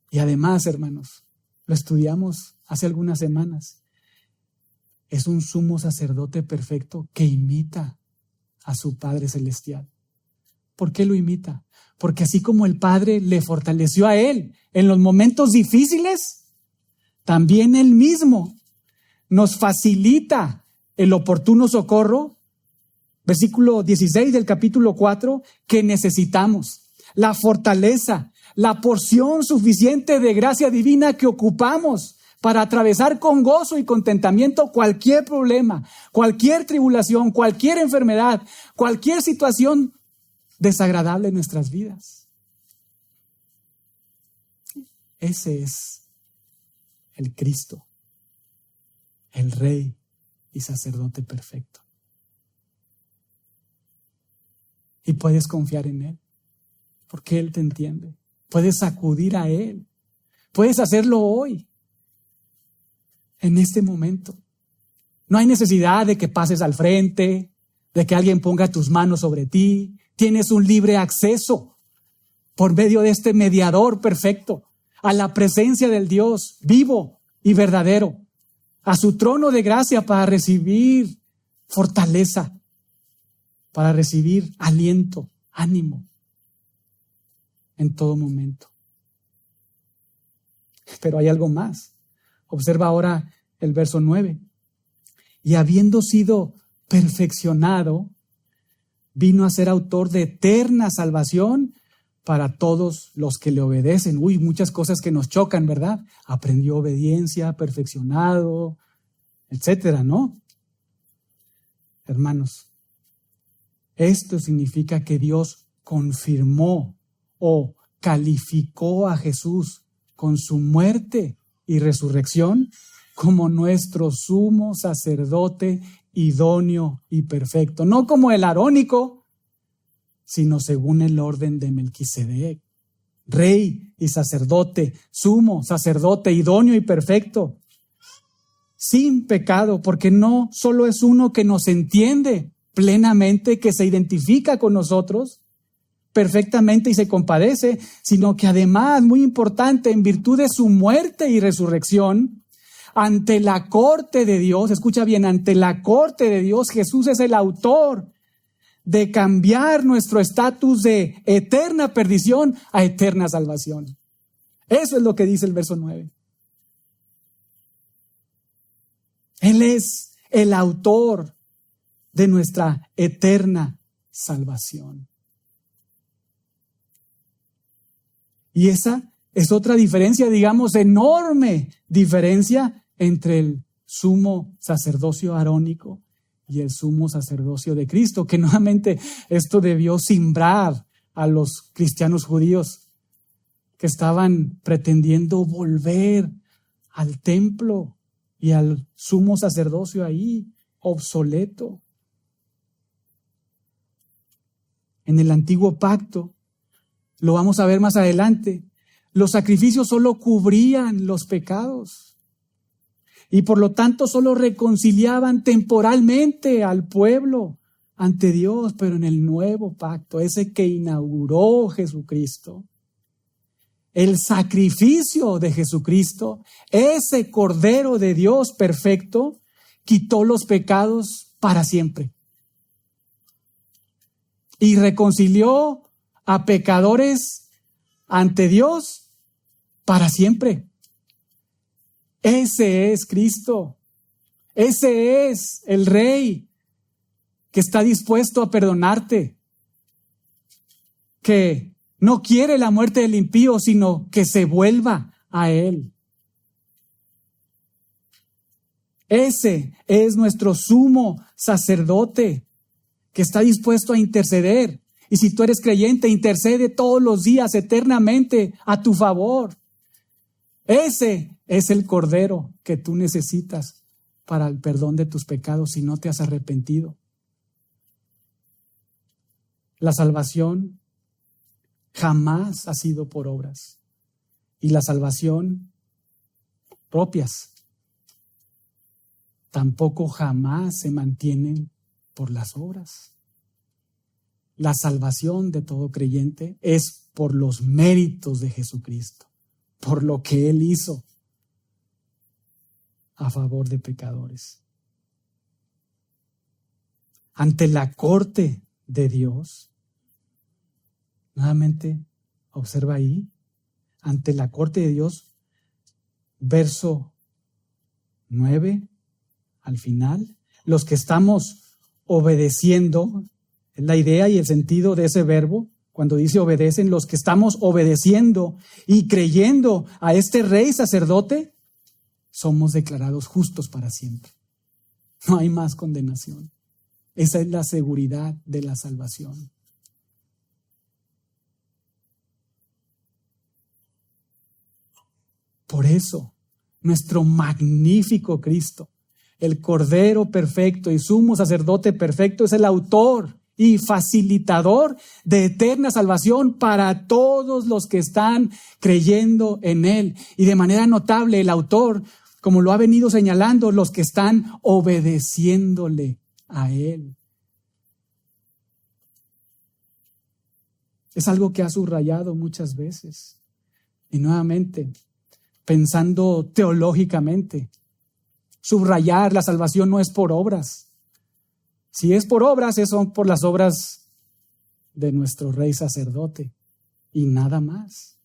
Y además, hermanos, lo estudiamos hace algunas semanas. Es un sumo sacerdote perfecto que imita a su Padre Celestial. ¿Por qué lo imita? Porque así como el Padre le fortaleció a él en los momentos difíciles, también él mismo nos facilita el oportuno socorro, versículo 16 del capítulo 4, que necesitamos. La fortaleza, la porción suficiente de gracia divina que ocupamos para atravesar con gozo y contentamiento cualquier problema, cualquier tribulación, cualquier enfermedad, cualquier situación desagradable en nuestras vidas. Ese es el Cristo, el Rey y sacerdote perfecto. Y puedes confiar en Él, porque Él te entiende. Puedes acudir a Él. Puedes hacerlo hoy, en este momento. No hay necesidad de que pases al frente, de que alguien ponga tus manos sobre ti. Tienes un libre acceso por medio de este mediador perfecto a la presencia del Dios vivo y verdadero, a su trono de gracia para recibir fortaleza, para recibir aliento, ánimo en todo momento. Pero hay algo más. Observa ahora el verso 9. Y habiendo sido perfeccionado, vino a ser autor de eterna salvación para todos los que le obedecen. Muchas cosas que nos chocan, ¿verdad? Aprendió obediencia, perfeccionado, etcétera, ¿no? Hermanos, esto significa que Dios confirmó o calificó a Jesús con su muerte y resurrección como nuestro sumo sacerdote idóneo y perfecto. No como el arónico, sino según el orden de Melquisedec. Rey y sacerdote, sumo sacerdote idóneo y perfecto. Sin pecado, porque no solo es uno que nos entiende plenamente, que se identifica con nosotros perfectamente y se compadece, sino que además, muy importante, en virtud de su muerte y resurrección, ante la corte de Dios, escucha bien, ante la corte de Dios, Jesús es el autor de cambiar nuestro estatus de eterna perdición a eterna salvación. Eso es lo que dice el verso 9. Él es el autor de nuestra eterna salvación. Y esa es otra diferencia, digamos, enorme diferencia entre el sumo sacerdocio arónico y el sumo sacerdocio de Cristo, que nuevamente esto debió simbrar a los cristianos judíos que estaban pretendiendo volver al templo y al sumo sacerdocio ahí, obsoleto. En el antiguo pacto, lo vamos a ver más adelante, los sacrificios solo cubrían los pecados y por lo tanto solo reconciliaban temporalmente al pueblo ante Dios, pero en el nuevo pacto, ese que inauguró Jesucristo, el sacrificio de Jesucristo, ese Cordero de Dios perfecto, quitó los pecados para siempre y reconcilió a pecadores ante Dios para siempre. Ese es Cristo. Ese es el Rey que está dispuesto a perdonarte, que no quiere la muerte del impío, sino que se vuelva a Él. Ese es nuestro sumo sacerdote que está dispuesto a interceder. Y si tú eres creyente, intercede todos los días eternamente a tu favor. Ese es el Cordero que tú necesitas para el perdón de tus pecados si no te has arrepentido. La salvación jamás ha sido por obras. Y la salvación propias tampoco jamás se mantienen por las obras. La salvación de todo creyente es por los méritos de Jesucristo, por lo que Él hizo a favor de pecadores. Ante la corte de Dios, nuevamente observa ahí, ante la corte de Dios, verso 9, al final, los que estamos obedeciendo, es la idea y el sentido de ese verbo, cuando dice obedecen, los que estamos obedeciendo y creyendo a este rey sacerdote, somos declarados justos para siempre. No hay más condenación. Esa es la seguridad de la salvación. Por eso, nuestro magnífico Cristo, el Cordero perfecto y sumo sacerdote perfecto, es el autor y facilitador de eterna salvación para todos los que están creyendo en Él. Y de manera notable, el autor, como lo ha venido señalando, los que están obedeciéndole a Él. Es algo que ha subrayado muchas veces. Y nuevamente, pensando teológicamente, subrayar la salvación no es por obras. Si es por obras, son por las obras de nuestro rey sacerdote y nada más.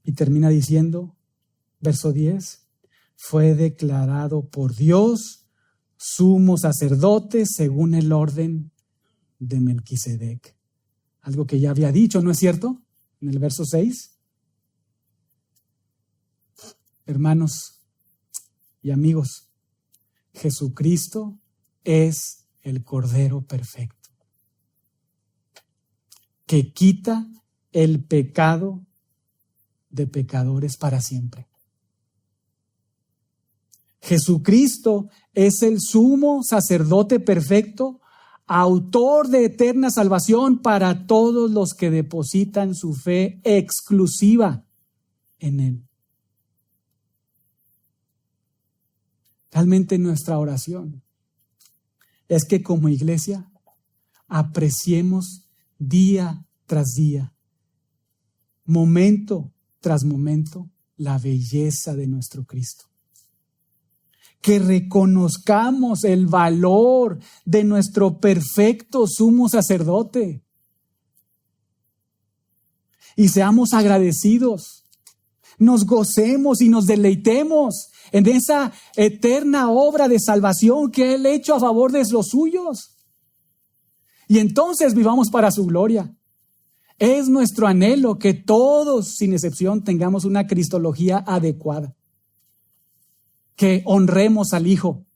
Y termina diciendo, verso 10, fue declarado por Dios sumo sacerdote según el orden de Melquisedec. Algo que ya había dicho, ¿no es cierto? En el verso 6. Hermanos y amigos, Jesucristo es el Cordero perfecto, que quita el pecado de pecadores para siempre. Jesucristo es el sumo sacerdote perfecto, autor de eterna salvación para todos los que depositan su fe exclusiva en Él. Realmente nuestra oración es que como iglesia apreciemos día tras día, momento tras momento, la belleza de nuestro Cristo. Que reconozcamos el valor de nuestro perfecto sumo sacerdote y seamos agradecidos, nos gocemos y nos deleitemos en esa eterna obra de salvación que Él ha hecho a favor de los suyos. Y entonces vivamos para su gloria. Es nuestro anhelo que todos, sin excepción, tengamos una cristología adecuada. Que honremos al Hijo.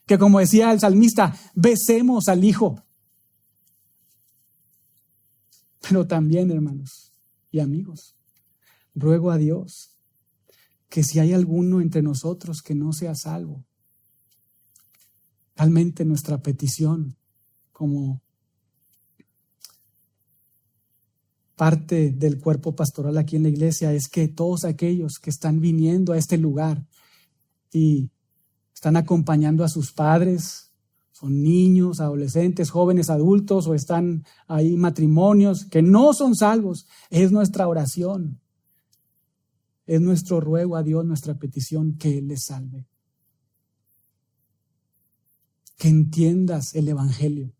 Que, como decía el salmista, besemos al Hijo. Pero también, hermanos y amigos, ruego a Dios que si hay alguno entre nosotros que no sea salvo, realmente nuestra petición como parte del cuerpo pastoral aquí en la iglesia es que todos aquellos que están viniendo a este lugar y están acompañando a sus padres, son niños, adolescentes, jóvenes, adultos, o están ahí matrimonios que no son salvos, es nuestra oración. Es nuestro ruego a Dios, nuestra petición, que Él les salve. Que entiendas el Evangelio.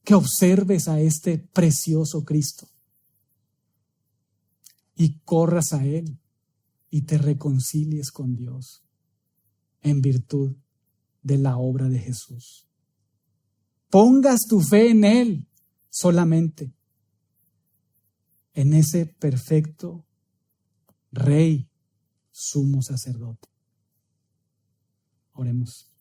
Que observes a este precioso Cristo. Y corras a Él y te reconcilies con Dios en virtud de la obra de Jesús. Pongas tu fe en Él solamente. En ese perfecto Rey, sumo sacerdote. Oremos.